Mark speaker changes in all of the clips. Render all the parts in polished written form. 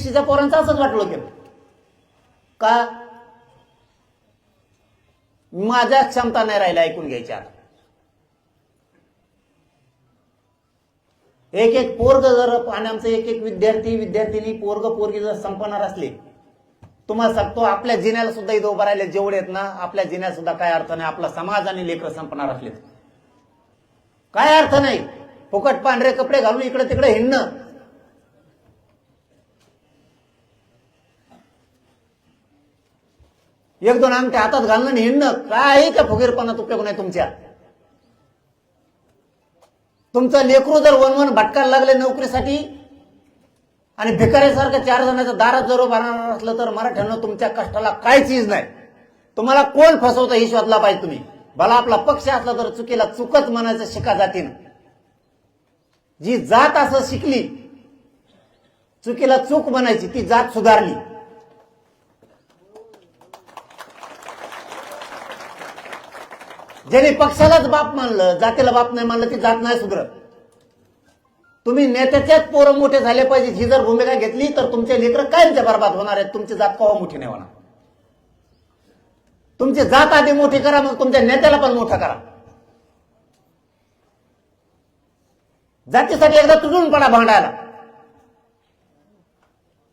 Speaker 1: ओबीसीच्या पोरांचं असंच वाटलं की का माझ्या क्षमता नाही राहिल्या ऐकून घ्यायच्या. एक एक पोरग जर आणि आमचं एक एक विद्यार्थिनी पोरग पोरगी जर संपणार असले, तुम्हाला सांगतो आपल्या जिन्याला सुद्धा इथं उभं राहिले जेवढे आहेत ना, आपल्या जिन्याला सुद्धा काय अर्थ नाही. आपला समाज आणि लेकर संपणार असले काय अर्थ नाही. फुकट पांढरे कपडे घालून इकडे तिकडे हिंडणं, एक दोन अंगठे हातात घालणं आणि हिंडणं, काय त्या फुगीरपणात उपयोग नाही तुमच्या. तुमचं लेकरू जर वन भटकायला लागले नोकरीसाठी आणि भिकाऱ्यासारखं 4 जणांच्या दारात जर उभं राहणार असलं तर मराठ्यांना तुमच्या कष्टाला काय चीज नाही. तुम्हाला कोण फसवतं हे शोधला पाहिजे तुम्ही. भला आपला पक्ष असला तर चुकीला चुकच म्हणायचं शिका जातीनं. जी जात असं शिकली चुकीला चूक म्हणायची ती जात सुधारली. ज्याने पक्षालाच बाप मानलं जातीला बाप नाही मानलं ती जात नाही सुधरत. तुम्ही नेत्याच्याच पोरं मोठे झाले पाहिजे ही जर भूमिका घेतली तर तुमचे लेकरं कायमचे बरबाद होणार आहेत. तुमची जात केव्हा मोठी नाही होणार. तुमची जात आधी मोठी करा, मग तुमच्या नेत्याला पण मोठा करा. जातीसाठी एकदा तुटून पडा भांडायला.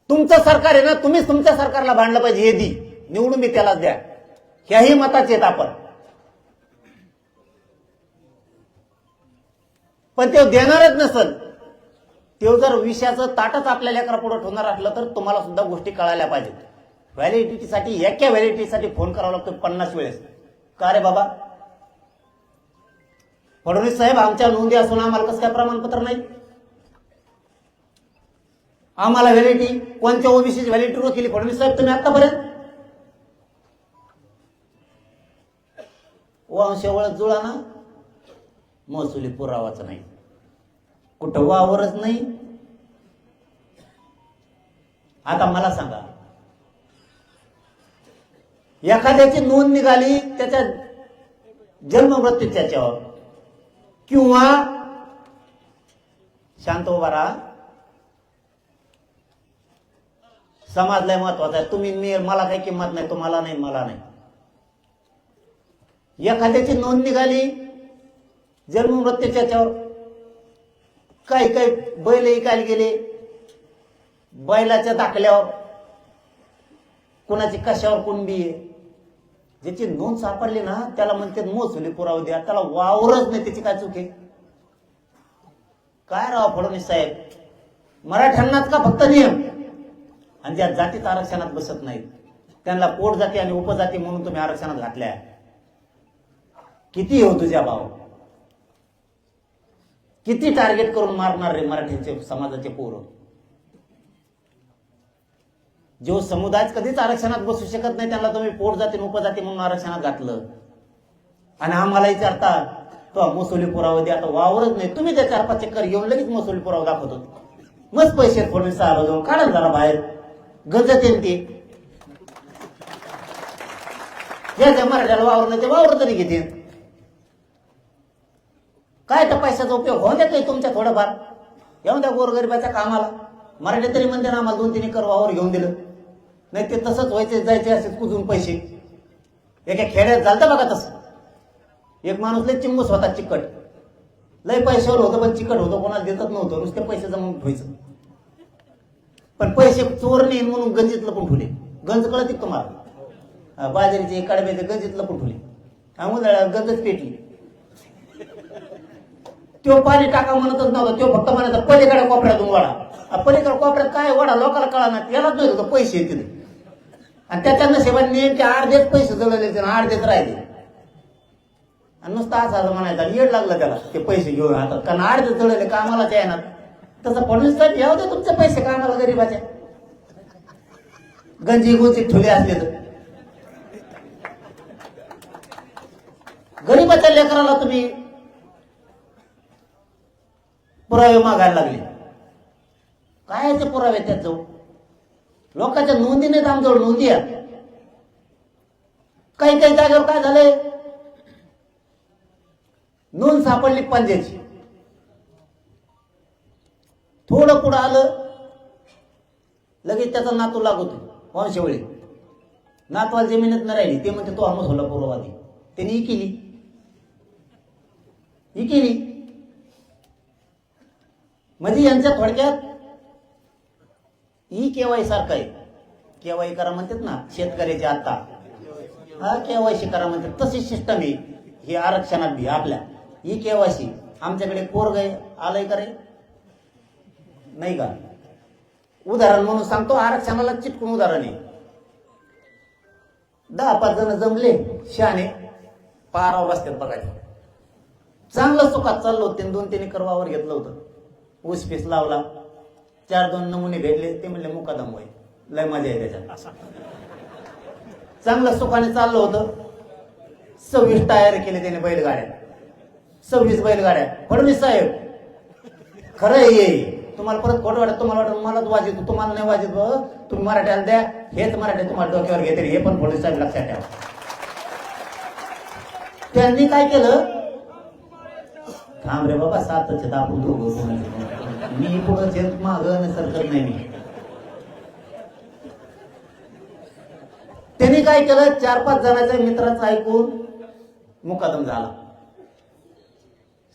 Speaker 1: तुमचं सरकार आहे ना, तुम्हीच तुमच्या सरकारला भांडलं पाहिजे. हे दी निवडून मी त्यालाच द्या ह्याही मताचे आहेत आपण. पण ते देणारच नसल, ते जर विषयाचं ताटच आपल्या लेकरा पुढे ठेवणार असलं तर तुम्हाला सुद्धा गोष्टी कळायला पाहिजेत. व्हॅलिडिटीसाठी एका व्हॅलिडिटीसाठी फोन करावा लागतो 50 वेळेस. का रे बाबा फडणवीस साहेब आमच्या नोंदी असून आम्हाला कसं काय प्रमाणपत्र नाही? आम्हाला व्हॅलिडिटी कोणत्या ओबीसीची व्हॅलिडिटी केली फडणवीस साहेब तुम्ही आतापर्यंत? वंशावळच जुळा ना, महसुली पुरावाच नाही, कुठं वावरच नाही. आता मला सांगा, एखाद्याची नोंद निघाली त्याच्या जन्म मृत्यूच्या याच्यावर किंवा शांत उभा राहा, समाज लय महत्वाचा आहे. तुम्ही मी मला काही किंमत नाही, तुम्हाला नाही मला नाही. एखाद्याची नोंद निघाली जन्म मृत्यूच्या याच्यावर, काही काही बैल ऐकायला गेले, बैलाच्या दाखल्यावर कुणाची कशावर कुणबी आहे, ज्याची नोंद सापडली ना त्याला म्हणते महसुली पुरावा द्या. त्याला वावरच नाही, त्याची काय चूक आहे? काय राव फडणवीस साहेब, मराठ्यांनाच का फक्त नियम? आणि ज्या जातीत आरक्षणात बसत नाहीत त्यांना पोट जाती आणि उपजाती म्हणून तुम्ही आरक्षणात घातल्या. किती हो तुझ्या भाव, किती टार्गेट करून मारणार रे मराठ्यांचे समाजाचे पोरं? जो समुदाय कधीच आरक्षणात बसू शकत नाही त्यांना तुम्ही पोट जाती उपजाती म्हणून आरक्षणात घातलं. आणि आम्हाला विचारता तो महसुली पुरावा द्या. आता वावरच नाही तुम्ही, त्या 4-5 चक्कर घेऊन लगेच महसुली पुरावा दाखवतो. मस्त पैसे फडणवीस साहेब जाऊन काढा जरा बाहेर, गजत येईल ते. ज्या मराठ्याला वावरलं ते वावर तरी घेते. काय त्या पैशाचा उपयोग होऊ द्या काही तुमच्या थोडंफार, येऊन द्या गोरगरिबाच्या कामाला. मराठी तरी म्हणते ना आम्हाला 2-3 एकर वावर घेऊन दिलं. नाही ते तसंच व्हायचे जायचे असेच कुजून पैसे. एका खेड्यात झालं बघा तसं. एक माणूस लय चिंबूस होता, चिकट लय पैशावर होतं पण चिकट होतं, कोणाला देतच नव्हतं, नुसते पैसे जमा ठेवायचं. पण पैसे चोर नाही म्हणून गंजीत लपून ठेवले. गंज कळत तुम्हाला, बाजारीचे काडब्याचे गंजीत लपून ठेवले. उन्हाळ्यात गंजच पेटली. तो पाणी टाका म्हणतच नव्हता, तो फक्त म्हणायचा पलीकडे कोपऱ्यातून वडा. पलीकडे कोपऱ्यात काय वडा लोकांना कळा ना, यालाच नाही होतं पैसे येतील. आणि त्याच्या नशिबाने नेमके अर्धेच पैसे जळले अर्धेच राहिले. आणि नुसतं असं म्हणायचा येड लागलं त्याला ते पैसे घेऊन हातात, कारण अर्धे जळले कामालाच येणार. तसं फडणवीस साहेब घ्याव दे तुमचे पैसे कामाला गरीबाच्या. गंजी गुंजी ठुले असले तर गरीबाच्या लेकराला तुम्ही पुरावे मागायला लागले. काय ते पुरावे त्यात जाऊ? लोकांच्या नोंदी नाहीत आमजवळ, नोंदी आहेत. काही काही जागेवर काय झालंय, नोंद सापडली पंजाची, थोडं पुढं आलं लगेच त्याचा नातू लागतो वंशवळी. नातवाला जमिनीत न राहिली ते म्हणते तो आम्ही सोलापूरवादी. त्यांनी ही केली. म्हणजे यांच्या थोडक्यात ही केवाय सारखं आहे. केवाय करा म्हणतात ना शेतकऱ्याचे आता, हा केवायसी करा म्हणतात. तशी सिस्टम आहे ही आरक्षणात बी आपल्या. ही केवायसी आमच्याकडे पोरग आलंय का रे? नाही का? उदाहरण म्हणून सांगतो, आरक्षणाला चिटकून उदाहरण आहे. 10-5 जण जमले शहाणे पारावर रस्त्यात बघायचं. चांगलं सुखात चाललो होते. 2-3 एकर वावर घेतलं होतं. ऊस पीस लावला. 4-2 नमुने भेटले. ते म्हणले मुकादम होय, लय मजा आहे त्याच्यात. चांगलं सुखाने चाललं होतं. 26 टायर केले त्याने बैलगाड्या. 26 बैलगाड्या. फडणवीस साहेब खरं आहे. तुम्हाला परत खोटं वाटत, तुम्हाला वाटत मलाच वाजित, तुम्हाला नाही वाजित. तुम्ही मराठ्याला द्या, हेच मराठी तुम्हाला डोक्यावर घेते. हे पण फडणवीस साहेब लक्षात ठेवा. त्यांनी काय केलं? थांब रे बाबा, 7चे दाखवून दोघं मी पुढे माग सरकत नाही. मी त्यांनी काय केलं? 4-5 जणांच्या मित्राचं ऐकून मुकादम झाला.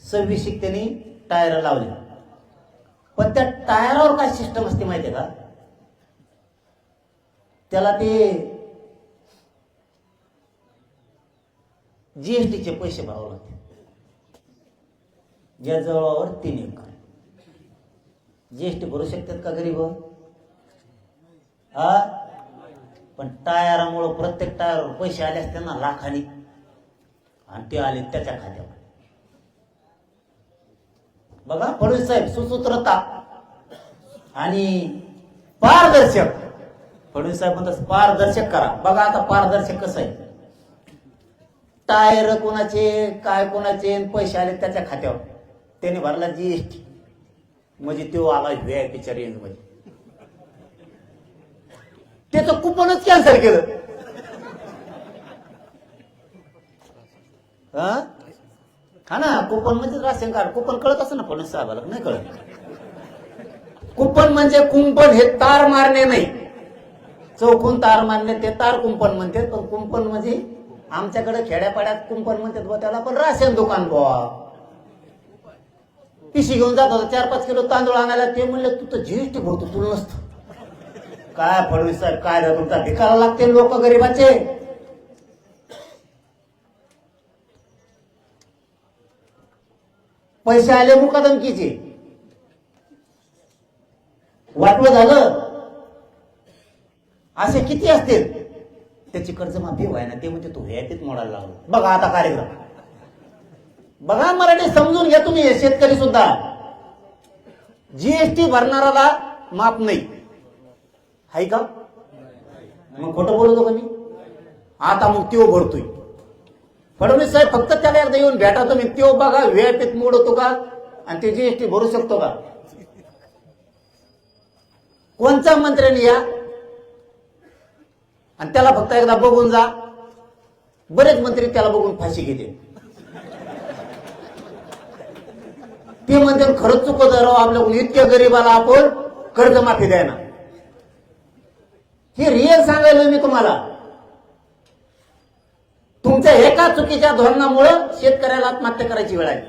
Speaker 1: 26 त्यांनी टायर लावले. पण त्या टायरावर काय सिस्टम असते माहितीये का? त्याला ते जीएसटीचे पैसे भरावे लागते. ज्या जवळावर 3 एकर जीएसटी भरू शकतात का गरीब? हा, पण टायरामुळं प्रत्येक टायरवर पैसे आले असते ना लाखांनी, आणि ते आले त्याच्या खात्यावर. बघा फडणवीस साहेब सुसूत्रता आणि पारदर्शक. फडणवीस साहेब म्हणतात पारदर्शक करा. बघा आता पारदर्शक कसं आहे. टायर कोणाचे काय कोणाचे पैसे आले त्याच्या खात्यावर. त्याने भरला जीएसटी, म्हणजे तो आला व्हीआयपीच्या रेंज मध्ये. त्याचं कुपनच कॅन्सल केलं. हा ना, कुपन म्हणजे राशन कार्ड. कुपन कळत असं ना फडणवीस साहेबाला? नाही कळत. कुपन म्हणजे कुंपण, हे तार मारणे नाही. चौकून तार मारणे ते तार कुंपण म्हणतात. पण कुंपण म्हणजे आमच्याकडे खेड्यापाड्यात कुंपण म्हणतात बुवा त्याला. पण राशन दुकान बुवा. पिशी घेऊन जात होता 4-5 किलो तांदूळ आणायला. ते म्हणले तू तर जीएसटी भरतो, तुला नसतं. काय फडणवीस साहेब काय रे तुमचा भिकायला लागते लोक गरीबाचे. पैसे आले मुकादमकीचे, वाटवं झालं. असे किती असतील? त्याची कर्जमाफी व्हाय ना, ते म्हणजे तू व्यापीत मोडायला लागलो. बघा आता कार्यक्रम. बघा मराठी समजून घ्या तुम्ही. शेतकरी सुद्धा जीएसटी भरणाराला माफ नाही हाय का? मग खोटं बोलतो का मी? आता मग त्यो भरतोय. फडणवीस साहेब फक्त त्याला एकदा येऊन भेटा तुम्ही. त्यो बघा व्यापीत मोडतो का आणि ते जीएसटी भरू शकतो का? कोणत्या मंत्र्यांनी या आणि त्याला फक्त एकदा बघून जा. बरेच मंत्री त्याला बघून फाशी घेते. ते म्हणते खरंच चुकत राव आपल्याकडून, इतक्या गरीबाला आपण कर्जमाफी द्यायना. हे रिअल सांगायला मी तुम्हाला. तुमच्या एका चुकीच्या धोरणामुळे शेतकऱ्याला आत्महत्या करायची वेळ आहे.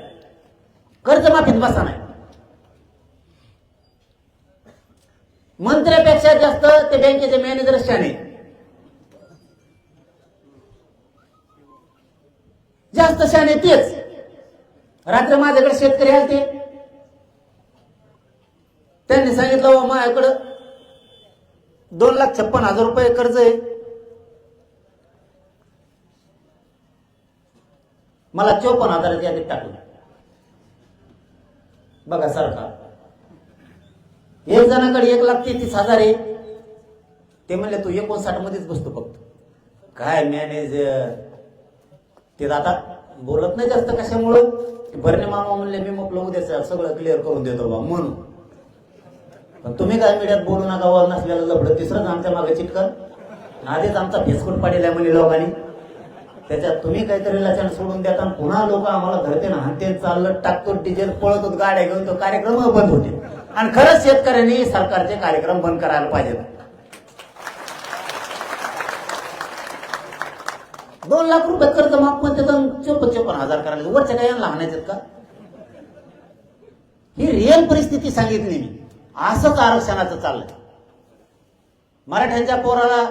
Speaker 1: कर्जमाफीत बसा नाही. मंत्र्यापेक्षा जास्त ते बँकेचे मॅनेजर शाणे. जास्त शाणे तेच. रात्री माझ्याकडे शेतकरी आलते. त्यांनी सांगितलं माझ्याकडं 2,56,000 रुपये कर्ज आहे. मला 54,000 यादीत टाकलं. बघा सरकार. एक जणाकडे 1,33,000 आहे. ते म्हणले तू 59 मध्येच बसतो फक्त. काय मॅनेजर ते आता बोलत नाही जास्त. कशामुळं? भरणे मामा म्हणले मी मग उद्या सगळं क्लिअर करून देतो बा म्हणून. पण तुम्ही काय मीडियात बोलू नका. वर नसलेलं लफडं तिसरंच आमच्या मागे चिटकन. आधीच आमचा फेसकूट पाडलेला म्हणे लोकांनी. त्याच्यात तुम्ही काहीतरी लक्षण सोडून देता. पुन्हा लोक आम्हाला धरते ना हाते. चाललं टाकतो डिझेल पळतो गाड्या घेऊन. तो कार्यक्रम बंद होते. आणि खरंच शेतकऱ्यांनी सरकारचे कार्यक्रम बंद करायला पाहिजेत. 2 लाख रुपये कर्ज माफ म्हणते तर 54,000 करायला वरच्या काय यांना हाणायचं का? ही रिअल परिस्थिती सांगितली मी. असंच आरक्षणाचं चाललंय. मराठ्यांच्या पोराला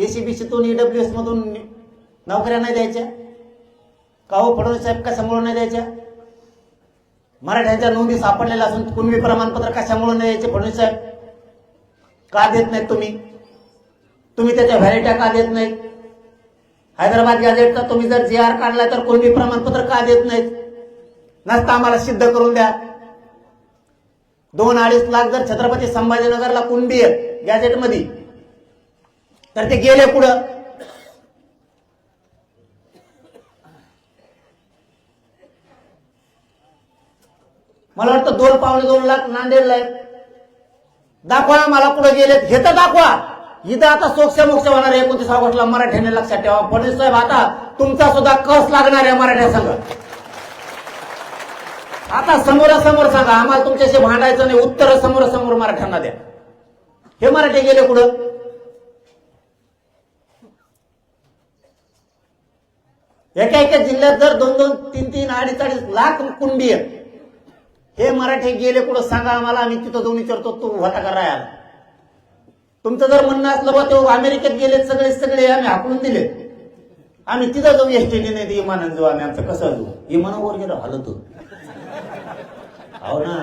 Speaker 1: एसीबीसीतून ईडब्ल्यूएस मधून नोकऱ्या नाही द्यायच्या का हो फडणवीस साहेब? कशामुळे नाही द्यायच्या? मराठ्यांच्या नोंदी सापडलेल्या असून कुणबी प्रमाणपत्र कशामुळे नाही द्यायचे फडणवीस साहेब? का देत नाहीत तुम्ही त्याच्या व्हॅलिट्या का देत नाहीत? हैदराबाद गॅझेटचा तुम्ही जर GR काढलाय तर कुणबी प्रमाणपत्र का देत नाहीत? नसता आम्हाला सिद्ध करून द्या. 2-2.5 लाख जर छत्रपती संभाजीनगरला कुणबी आहेत गॅझेटमध्ये तर ते गेले पुढं. मला वाटतं 2-2.25 लाख नांदेडला आहेत. दाखवा मला कुठं गेलेत हे तर दाखवा. इथं आता सोक्ष मोक्ष होणार आहे 29 ऑगस्टला. मराठ्याने लक्षात ठेवा. फडणवीस साहेब आता तुमचा सुद्धा कस लागणार आहे मराठ्या संघ. आता समोरासमोर सांगा. आम्हाला तुमच्याशी भांडायचं नाही. उत्तर समोरासमोर मराठ्यांना द्या. हे मराठे गेले कुठं? एका जिल्ह्यात जर 2-2, 3-3, 2.5 लाख कुणबी आहेत. हे मराठे गेले कुठं सांगा आम्हाला. आम्ही तिथं जाऊन विचारतो तू होता का राहायला. तुमचं जर म्हणणं असलं बा तेव्हा अमेरिकेत गेले सगळे आम्ही हाकलून दिले. आम्ही तिथं जाऊ एसटीने नाही इमानात जाऊ. आम्ही आमचं कसं जाऊ? इमानावर गेलो हालतो. हो ना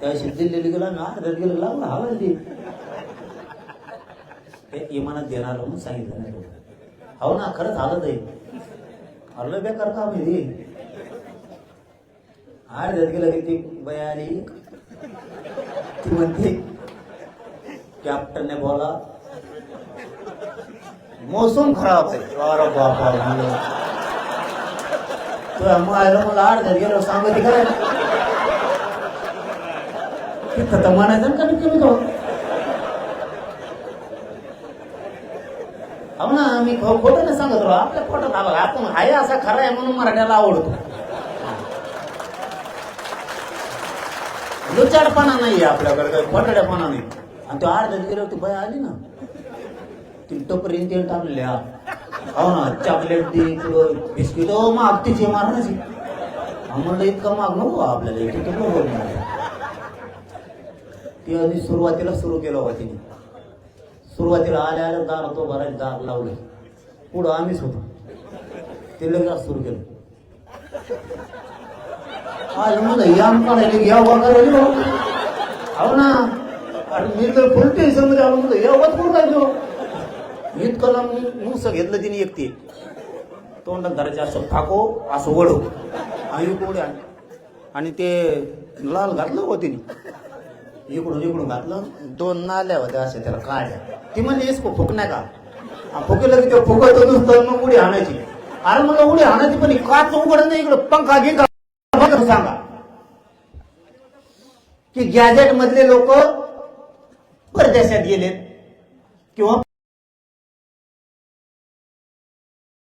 Speaker 1: त्याशी दिल्लीला गेलो आम्ही 8 गेलो लागला हवाली ते इमानात देणार म्हणून सांगितलं नाही. हो ना खरंच हालत आहे. हरलं बेकार काम आहे. 8 गेलं की ती बया आली ती म्हणते कॅप्टनने बोला मौसम खराब आहे. अरे बापा मला 8 गेलो सांगते करायला तिथं तर म्हणायचं कमीत कमी तो. हो ना मी खोटं नाही सांगत राहू. आपल्या पोटात आला आपण आहे असा खरा आहे म्हणून मराठ्याला आवडतो. लुचाडपणा नाहीये आपल्याकडे. फटड्यापणा नाही. आणि तो 8 गेलो ती बाय आली ना ती टपरीन तेल टाकल्या. हो ना चॉकलेट दे बिस्किट माग तिची मारण्याची. म्हणलं इतकं माग नको आपल्याला. इथे बोलणार ती आधी सुरुवातीला सुरू केलं होतं तिने. सुरुवातीला आल्या दार तो भरायला दार लावले. पुढं आम्हीच होतो. ते लगेच सुरू केलं. म्हणलं याम काढायला घ्या वगैरे. हो ना मी तर फुल टेन्शन मध्ये आलो. म्हणलं या वत कुठं काय इतकं लांब मुंस घेतलं तिने एकटी. तोंडात धरायचे असं फाको असं वडव आणि पुढे आणि ते लाल घातलं हो तिने. इकडून घातलं. 2 नाल्या होत्या अशा त्याला काढ्या. ती म्हणजे इसको फुक नाही का? फुकेलं की ते फुकत नुसतं मग उडी हाणायची. अरे मला उडी हाणायची पण काच उघड नाही. इकडं पंखा घे सांगा की गॅजेट मधले लोक परदेशात गेलेत किंवा